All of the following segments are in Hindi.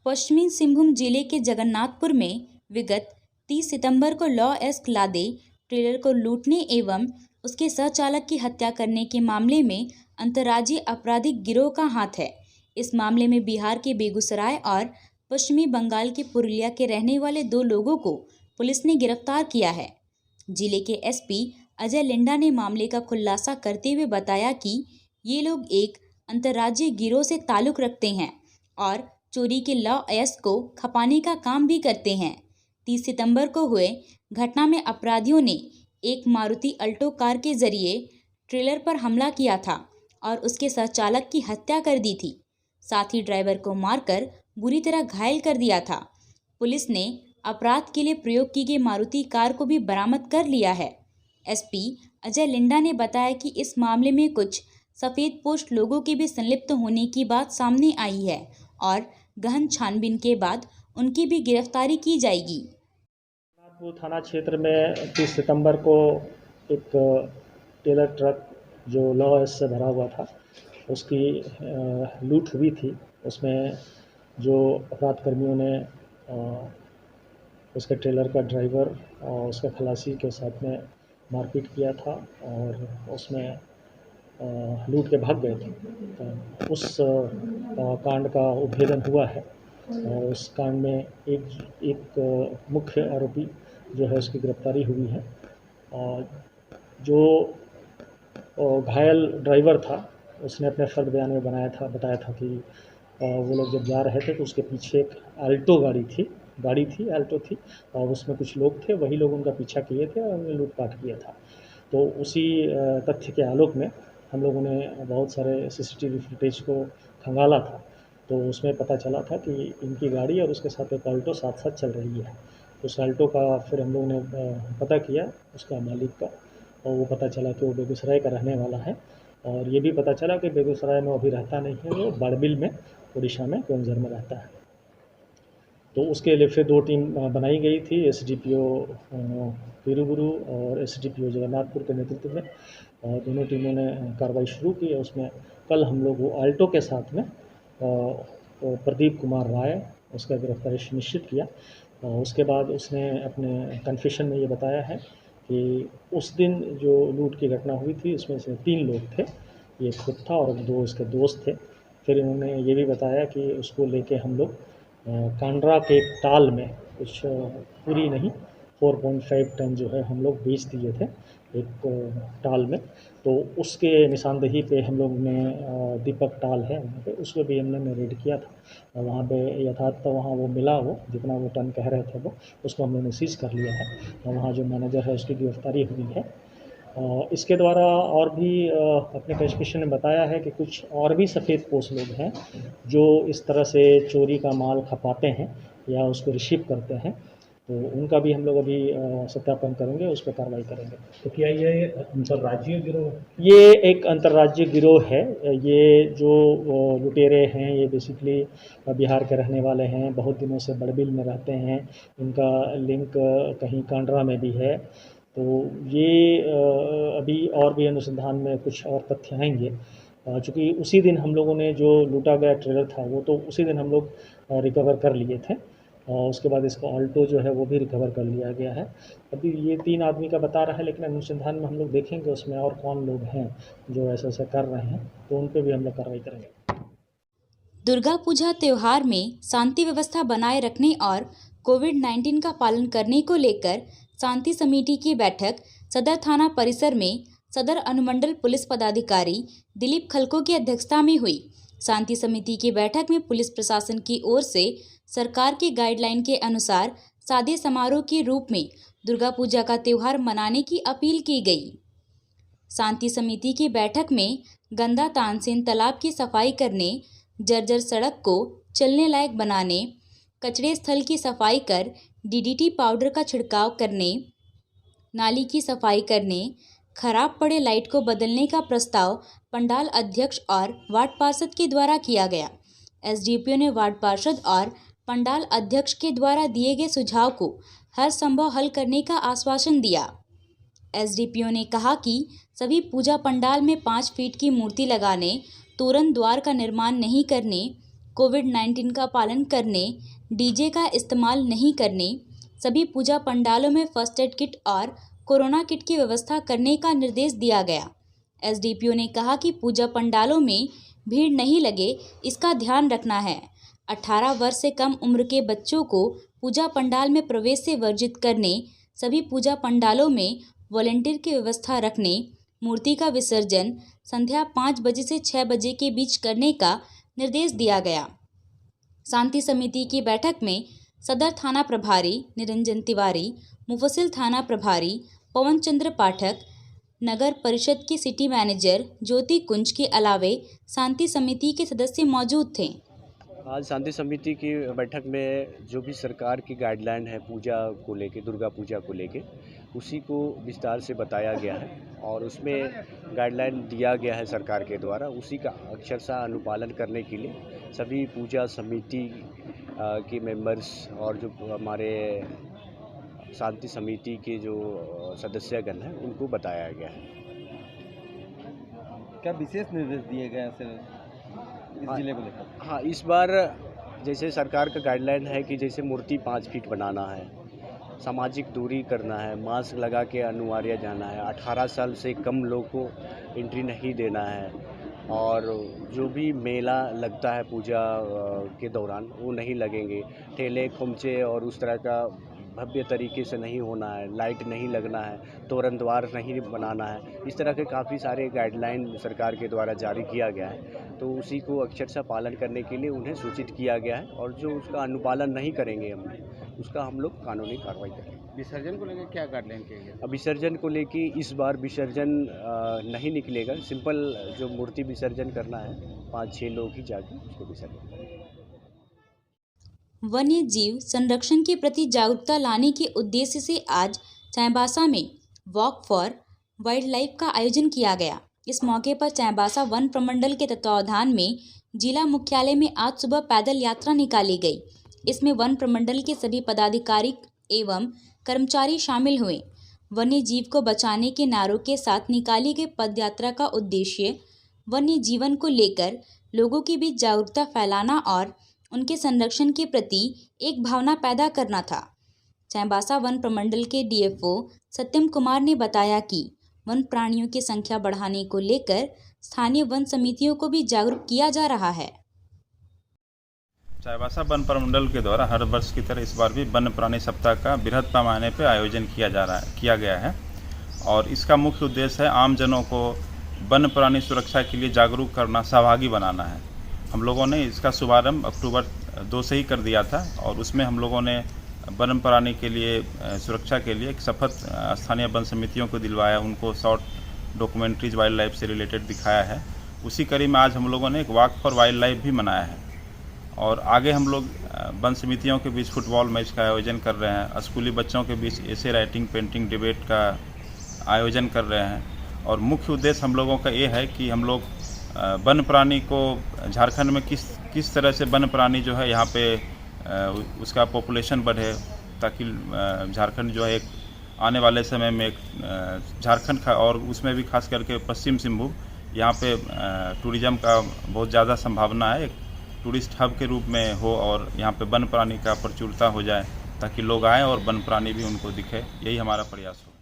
पश्चिमी सिंहभूम जिले के जगन्नाथपुर में विगत 30 सितंबर को लॉ एस्क लादे ट्रेलर को लूटने एवं उसके सहचालक की हत्या करने के मामले में अंतर्राज्यीय आपराधिक गिरोह का हाथ है। इस मामले में बिहार के बेगूसराय और पश्चिमी बंगाल के पुरुलिया के रहने वाले 2 लोगों को पुलिस ने गिरफ्तार किया है। जिले के एसपी अजय लिंडा ने मामले का खुलासा करते हुए बताया कि ये लोग एक अंतर्राज्यीय गिरोह से ताल्लुक रखते हैं और चोरी के लॉ एस्क को खपाने का काम भी करते हैं। 30 सितंबर को हुए घटना में अपराधियों ने एक मारुति अल्टो कार के जरिए ट्रेलर पर हमला किया था और उसके सहचालक की हत्या कर दी थी। साथ ही ड्राइवर को मारकर बुरी तरह घायल कर दिया था। पुलिस ने अपराध के लिए प्रयोग की गई मारुति कार को भी बरामद कर लिया है। एसपी अजय लिंडा ने बताया कि इस मामले में कुछ सफेद पोस्ट लोगों के भी संलिप्त होने की बात सामने आई है और गहन छानबीन के बाद उनकी भी गिरफ्तारी की जाएगी। नागपुर थाना क्षेत्र में 30 सितंबर को एक टेलर ट्रक जो लॉ एस्क से भरा हुआ था उसकी लूट हुई थी। उसमें जो अपराध कर्मियों ने उसके ट्रेलर का ड्राइवर और उसके खलासी के साथ में मारपीट किया था और उसमें लूट के भाग गए थे। तो उस कांड का उद्भेदन हुआ है और उस कांड में एक मुख्य आरोपी जो है उसकी गिरफ्तारी हुई है। और जो घायल ड्राइवर था उसने अपने फर्द बयान में बताया था कि वो लोग जब जा रहे थे तो उसके पीछे एक अल्टो अल्टो थी और उसमें कुछ लोग थे, वही लोग उनका पीछा किए थे और उन्होंने लूटपाट किया था। तो उसी तथ्य के आलोक में हम लोगों ने बहुत सारे सीसीटीवी फुटेज को खंगाला था। तो उसमें पता चला था कि इनकी गाड़ी और उसके साथ एक अल्टो साथ साथ चल रही है। उस अल्टो का फिर हम लोगों ने पता किया उसका मालिक का, और वो पता चला कि वो बेगूसराय का रहने वाला है। और ये भी पता चला कि बेगूसराय में अभी रहता नहीं है, वो बाड़बिल में उड़ीसा में केवंझर में रहता है। तो उसके लिए फिर 2 टीम बनाई गई थी, एसडीपीओ पीरूबुरु और एसडीपीओ जगन्नाथपुर के नेतृत्व में, और दोनों टीमों ने कार्रवाई शुरू की। उसमें कल हम लोग वो अल्टो के साथ में प्रदीप कुमार राय उसका गिरफ्तारी सुनिश्चित किया। उसके बाद उसने अपने कन्फेशन में ये बताया है कि उस दिन जो लूट की घटना हुई थी उसमें से 3 लोग थे, ये खुद था और 2 इसके दोस्त थे। फिर इन्होंने ये भी बताया कि उसको लेके हम लोग कांड्रा के टाल में कुछ पूरी नहीं 4.5 टन जो है हम लोग बेच दिए थे एक टाल में। तो उसके निशानदेही पे हम लोग ने दीपक टाल है वहाँ पे, उसको भी हम लोग ने रेड किया था और वहाँ पे यथार्थ तो वहाँ वो मिला, वो जितना वो टन कह रहे थे वो उसको हम लोग ने सीज कर लिया है और वहाँ जो मैनेजर है उसकी गिरफ्तारी हुई है। इसके द्वारा और भी अपने कन्फेशन में बताया है कि कुछ और भी सफ़ेदपोश लोग हैं जो इस तरह से चोरी का माल खपाते हैं या उसको रिसीव करते हैं, तो उनका भी हम लोग अभी सत्यापन करेंगे, उस पर कार्रवाई करेंगे। तो क्या ये अंतर्राज्यीय गिरोह? ये एक अंतर्राज्यीय गिरोह है। ये जो लुटेरे हैं ये बेसिकली बिहार के रहने वाले हैं, बहुत दिनों से बड़बिल में रहते हैं, इनका लिंक कहीं कांड्रा में भी है। तो ये अभी और भी अनुसंधान में कुछ और तथ्य आएंगे। चूँकि उसी दिन हम लोगों ने जो लूटा गया ट्रेलर था वो तो उसी दिन हम लोग रिकवर कर लिए थे और उसके बाद इसका अल्टो जो है वो भी रिकवर कर लिया गया है। अभी ये 3 आदमी का बता रहा है, लेकिन अनुसंधान में हम लोग देखेंगे उसमें और कौन लोग हैं जो ऐसा कर रहे हैं, तो उन पर भी हम लोग कार्रवाई करेंगे। दुर्गा पूजा त्योहार में शांति व्यवस्था बनाए रखने और कोविड-19 का पालन करने को लेकर शांति समिति की बैठक सदर थाना परिसर में सदर अनुमंडल पुलिस पदाधिकारी दिलीप खलको की अध्यक्षता में हुई। शांति समिति की बैठक में पुलिस प्रशासन की ओर से सरकार की गाइडलाइन के अनुसार सादे समारोह के रूप में दुर्गा पूजा का त्योहार मनाने की अपील की गई। शांति समिति की बैठक में गंदा तानसेन तालाब की सफाई करने, जर्जर सड़क को चलने लायक बनाने, कचरे स्थल की सफाई कर डीडीटी पाउडर का छिड़काव करने, नाली की सफाई करने, खराब पड़े लाइट को बदलने का प्रस्ताव पंडाल अध्यक्ष और वार्ड पार्षद के द्वारा किया गया। एसडीपीओ ने वार्ड पार्षद और पंडाल अध्यक्ष के द्वारा दिए गए सुझाव को हर संभव हल करने का आश्वासन दिया। एसडीपीओ ने कहा कि सभी पूजा पंडाल में 5 फीट की मूर्ति लगाने, तोरण द्वार का निर्माण नहीं करने, कोविड-19 का पालन करने, डीजे का इस्तेमाल नहीं करने, सभी पूजा पंडालों में फर्स्ट एड किट और कोरोना किट की व्यवस्था करने का निर्देश दिया गया। एसडीपीओ ने कहा कि पूजा पंडालों में भीड़ नहीं लगे, इसका ध्यान रखना है। 18 वर्ष से कम उम्र के बच्चों को पूजा पंडाल में प्रवेश से वर्जित करने, सभी पूजा पंडालों में वॉलंटियर की व्यवस्था रखने, मूर्ति का विसर्जन संध्या 5 बजे से 6 बजे के बीच करने का निर्देश दिया गया। शांति समिति की बैठक में सदर थाना प्रभारी निरंजन तिवारी, मुफस्सिल थाना प्रभारी पवन चंद्र पाठक, नगर परिषद के सिटी मैनेजर ज्योति कुंज के अलावे शांति समिति के सदस्य मौजूद थे। आज शांति समिति की बैठक में जो भी सरकार की गाइडलाइन है पूजा को लेके, दुर्गा पूजा को लेके, उसी को विस्तार से बताया गया है और उसमें गाइडलाइन दिया गया है सरकार के द्वारा। उसी का अक्षरशः अनुपालन करने के लिए सभी पूजा समिति के मेंबर्स और जो हमारे शांति समिति के जो सदस्यगण हैं उनको बताया गया है। क्या विशेष निर्देश दिए गए हैं सर इस जिले को लेकर? हाँ, इस बार जैसे सरकार का गाइडलाइन है कि जैसे मूर्ति 5 फीट बनाना है, सामाजिक दूरी करना है, मास्क लगा के अनिवार्य जाना है, 18 साल से कम लोग को एंट्री नहीं देना है और जो भी मेला लगता है पूजा के दौरान वो नहीं लगेंगे। ठेले खोमचे और उस तरह का भव्य तरीके से नहीं होना है, लाइट नहीं लगना है, तोरण द्वार नहीं बनाना है। इस तरह के काफ़ी सारे गाइडलाइन सरकार के द्वारा जारी किया गया है, तो उसी को अक्षरशः पालन करने के लिए उन्हें सूचित किया गया है और जो उसका अनुपालन नहीं करेंगे उसका हम लोग कानूनी कार्रवाई करेंगे। विसर्जन को लेकर क्या गाइडलाइन किया गया? अब विसर्जन को लेके इस बार विसर्जन नहीं निकलेगा, सिंपल जो मूर्ति विसर्जन करना है 5-6 लोग ही जाके उसको विसर्जन करेंगे। वन्य जीव संरक्षण के प्रति जागरूकता लाने के उद्देश्य से आज चाईबासा में वॉक फॉर वाइल्ड लाइफ का आयोजन किया गया। इस मौके पर चाईबासा वन प्रमंडल के तत्वावधान में जिला मुख्यालय में आज सुबह पैदल यात्रा निकाली गई। इसमें वन प्रमंडल के सभी पदाधिकारी एवं कर्मचारी शामिल हुए। वन्य जीव को बचाने के नारों के साथ निकाली गई पदयात्रा का उद्देश्य वन्य जीवन को लेकर लोगों के बीच जागरूकता फैलाना और उनके संरक्षण के प्रति एक भावना पैदा करना था। चाईबासा वन प्रमंडल के डीएफओ सत्यम कुमार ने बताया कि वन प्राणियों की संख्या बढ़ाने को लेकर स्थानीय वन समितियों को भी जागरूक किया जा रहा है। चाईबासा वन प्रमंडल के द्वारा हर वर्ष की तरह इस बार भी वन्य प्राणी सप्ताह का बृहद पैमाने पर आयोजन किया गया है और इसका मुख्य उद्देश्य है आम जनों को वन्य प्राणी सुरक्षा के लिए जागरूक करना, सहभागी बनाना है। हम लोगों ने इसका शुभारंभ अक्टूबर 2 से ही कर दिया था और उसमें हम लोगों ने वन्य प्राणी के लिए सुरक्षा के लिए एक शपथ स्थानीय वन समितियों को दिलवाया, उनको शॉर्ट डॉक्यूमेंट्रीज वाइल्ड लाइफ से रिलेटेड दिखाया है। उसी कड़ी में आज हम लोगों ने एक वॉक फॉर वाइल्ड लाइफ भी मनाया है और आगे हम लोग वन समितियों के बीच फुटबॉल मैच का आयोजन कर रहे हैं, स्कूली बच्चों के बीच एसे राइटिंग पेंटिंग डिबेट का आयोजन कर रहे हैं और मुख्य उद्देश्य हम लोगों का ये है कि हम लोग वन्य प्राणी को झारखंड में किस तरह से वन्य प्राणी जो है यहाँ पे उसका पॉपुलेशन बढ़े ताकि झारखंड जो है एक आने वाले समय में झारखंड का और उसमें भी खास करके पश्चिम सिंहभूम यहाँ पे टूरिज़्म का बहुत ज़्यादा संभावना है, एक टूरिस्ट हब के रूप में हो और यहाँ पे वन्य प्राणी का प्रचुरता हो जाए ताकि लोग आएँ और वन्य प्राणी भी उनको दिखे, यही हमारा प्रयास हो।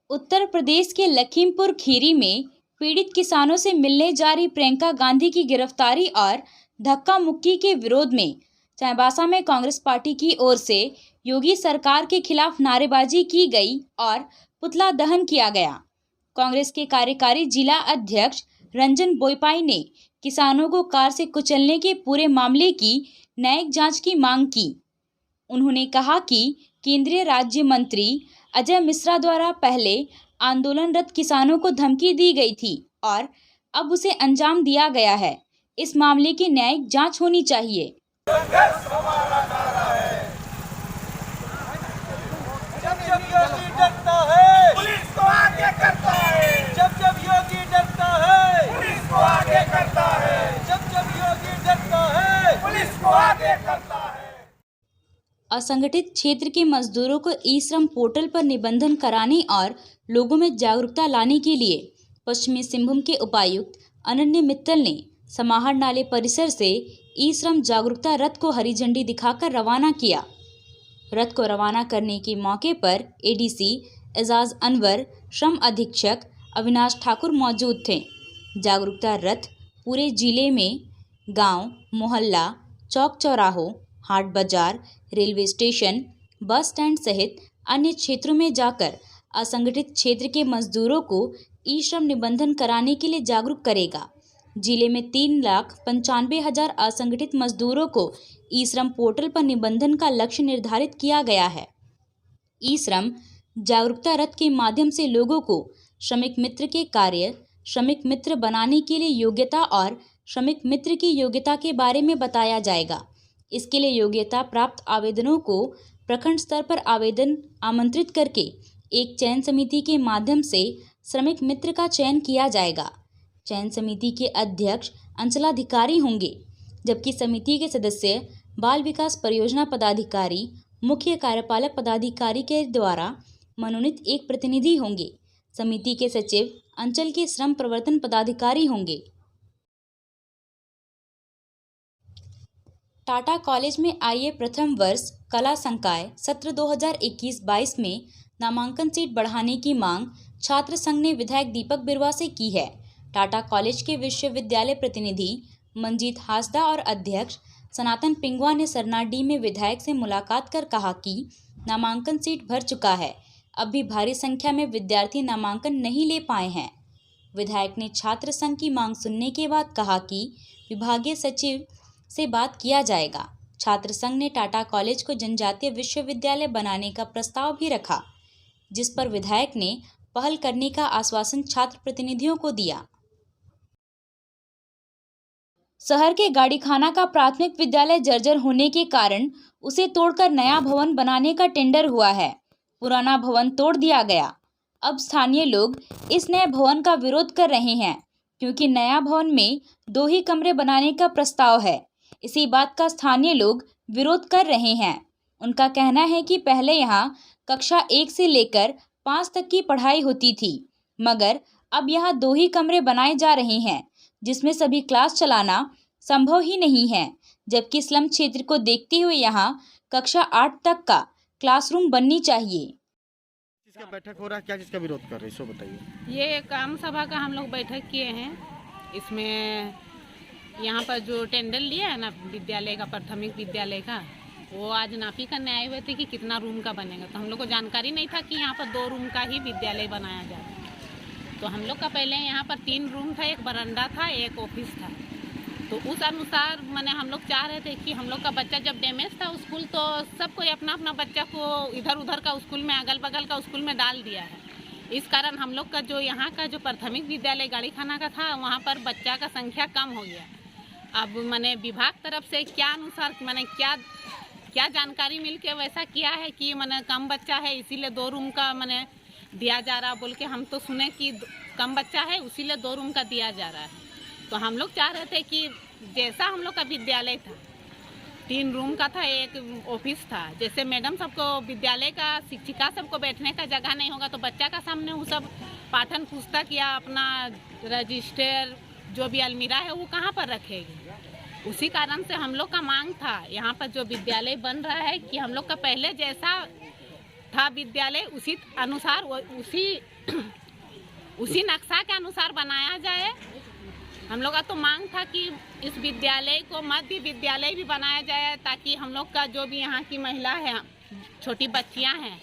उत्तर प्रदेश के लखीमपुर खीरी में पीड़ित किसानों से मिलने जा रही प्रियंका गांधी की गिरफ्तारी और धक्का मुक्की के विरोध में चाईबासा में कांग्रेस पार्टी की ओर से योगी सरकार के खिलाफ नारेबाजी की गई और पुतला दहन किया गया। कांग्रेस के कार्यकारी जिला अध्यक्ष रंजन बोईपाई ने किसानों को कार से कुचलने के पूरे मामले की न्यायिक जांच की मांग की। उन्होंने कहा कि केंद्रीय राज्य मंत्री अजय मिश्रा द्वारा पहले आंदोलनरत किसानों को धमकी दी गई थी और अब उसे अंजाम दिया गया है। इस मामले की न्यायिक जांच होनी चाहिए। जब योगी डरता है पुलिस को आगे करता है, जब योगी डरता है पुलिस को आगे करता है, जब योगी डरता है पुलिस को आगे करता है। असंगठित क्षेत्र के मजदूरों को ई श्रम पोर्टल पर निबंधन कराने और लोगों में जागरूकता लाने के लिए पश्चिमी सिंहभूम के उपायुक्त अनन्य मित्तल ने समाहर नाले परिसर से ई श्रम जागरूकता रथ को हरी झंडी दिखाकर रवाना किया। रथ को रवाना करने के मौके पर एडीसी एजाज अनवर, श्रम अधीक्षक अविनाश ठाकुर मौजूद थे। जागरूकता रथ पूरे जिले में गांव, मोहल्ला, चौक चौराहों, हाट बाजार, रेलवे स्टेशन, बस स्टैंड सहित अन्य क्षेत्रों में जाकर असंगठित क्षेत्र के मजदूरों को ई श्रम निबंधन कराने के लिए जागरूक करेगा। जिले में 3,95,000 असंगठित मजदूरों को ई श्रम पोर्टल पर निबंधन का लक्ष्य निर्धारित किया गया है। ई श्रम जागरूकता रथ के माध्यम से लोगों को श्रमिक मित्र के कार्य, श्रमिक मित्र बनाने के लिए योग्यता और श्रमिक मित्र की योग्यता के बारे में बताया जाएगा। इसके लिए योग्यता प्राप्त आवेदनों को प्रखंड स्तर पर आवेदन आमंत्रित करके एक चयन समिति के माध्यम से श्रमिक मित्र का चयन किया जाएगा। चयन समिति के अध्यक्ष अंचलाधिकारी होंगे, जबकि समिति के सदस्य बाल विकास परियोजना पदाधिकारी, मुख्य कार्यपालक पदाधिकारी के द्वारा मनोनीत एक प्रतिनिधि होंगे। समिति के सचिव अंचल के श्रम प्रवर्तन पदाधिकारी होंगे। टाटा कॉलेज में आईए प्रथम वर्ष कला संकाय सत्र 2021-22 में नामांकन सीट बढ़ाने की मांग छात्र संघ ने विधायक दीपक बिरुवा से की है। टाटा कॉलेज के विश्वविद्यालय प्रतिनिधि मंजीत हासदा और अध्यक्ष सनातन पिंगुआ ने सरनाडीह में विधायक से मुलाकात कर कहा कि नामांकन सीट भर चुका है, अब भी भारी संख्या में विद्यार्थी नामांकन नहीं ले पाए हैं। विधायक ने छात्र संघ की मांग सुनने के बाद कहा कि विभागीय सचिव से बात किया जाएगा। छात्र संघ ने टाटा कॉलेज को जनजातीय विश्वविद्यालय बनाने का प्रस्ताव भी रखा, जिस पर विधायक ने पहल करने का आश्वासन छात्र प्रतिनिधियों को दिया। शहर के गाड़ीखाना का प्राथमिक विद्यालय जर्जर होने के कारण उसे तोड़कर नया भवन बनाने का टेंडर हुआ है। पुराना भवन तोड़ दिया गया। अब स्थानीय लोग इस नए भवन का विरोध कर रहे हैं, क्योंकि नया भवन में 2 ही कमरे बनाने का प्रस्ताव है। इसी बात का स्थानीय लोग विरोध कर रहे हैं। उनका कहना है कि पहले यहाँ कक्षा 1 से लेकर 5 तक की पढ़ाई होती थी, मगर अब यहाँ 2 ही कमरे बनाए जा रहे हैं, जिसमें सभी क्लास चलाना संभव ही नहीं है। जबकि स्लम क्षेत्र को देखते हुए यहाँ कक्षा 8 तक का क्लासरूम बननी चाहिए। किसका बैठक हो रहा है, क्या चीज़ का विरोध कर रहे हैं, सो बताइए। ये काम सभा का हम लोग बैठक किए हैं। इसमें यहाँ पर जो टेंडर लिया है ना विद्यालय का, प्राथमिक विद्यालय का, वो आज नापी करने आए हुए थे कि कितना रूम का बनेगा। तो हम लोग को जानकारी नहीं था कि यहाँ पर 2 रूम का ही विद्यालय बनाया जाए। तो हम लोग का पहले यहाँ पर 3 रूम था, एक बरामदा था, एक ऑफिस था। तो उस अनुसार मैंने हम लोग चाह रहे थे कि हम लोग का बच्चा जब डैमेज था स्कूल, तो सब कोई अपना अपना बच्चा को इधर उधर का स्कूल में, अगल बगल का स्कूल में डाल दिया है। इस कारण हम लोग का जो यहाँ का जो प्राथमिक विद्यालय गाड़ीखाना का था, वहाँ पर बच्चा का संख्या कम हो गया। अब मैंने विभाग तरफ से क्या अनुसार मैंने क्या जानकारी मिल के वैसा किया है कि मैंने कम बच्चा है इसीलिए 2 रूम का मैंने दिया जा रहा बोल के हम तो सुने कि कम बच्चा है इसीलिए 2 रूम का दिया जा रहा है। तो हम लोग चाह रहे थे कि जैसा हम लोग का विद्यालय था 3 रूम का था, एक ऑफिस था, जैसे मैडम सबको विद्यालय का शिक्षिका सबको बैठने का जगह नहीं होगा तो बच्चा का सामने वो सब पाठन पुस्तक या अपना रजिस्टर जो भी अलमीरा है वो कहाँ पर रखेगी। उसी कारण से हम लोग का मांग था यहाँ पर जो विद्यालय बन रहा है कि हम लोग का पहले जैसा था विद्यालय उसी अनुसार उसी नक्शा के अनुसार बनाया जाए। हम लोग का तो मांग था कि इस विद्यालय को मध्य विद्यालय भी बनाया जाए, ताकि हम लोग का जो भी यहाँ की महिला है, छोटी बच्चियाँ हैं,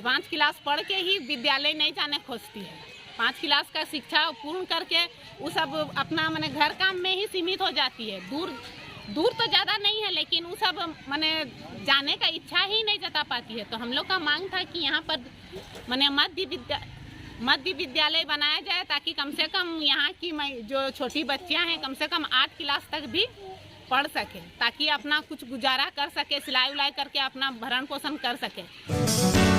5 क्लास पढ़ के ही विद्यालय नहीं जाने खोजती है। 5 क्लास का शिक्षा पूर्ण करके वो सब अपना मैंने घर काम में ही सीमित हो जाती है। दूर तो ज़्यादा नहीं है, लेकिन वो सब मैंने जाने का इच्छा ही नहीं जता पाती है। तो हम लोग का मांग था कि यहाँ पर मैंने मध्य विद्यालय बनाया जाए, ताकि कम से कम यहाँ की जो छोटी बच्चियाँ हैं कम से कम 8 क्लास तक भी पढ़ सके, ताकि अपना कुछ गुजारा कर सके, सिलाई उलाई करके अपना भरण पोषण कर सके।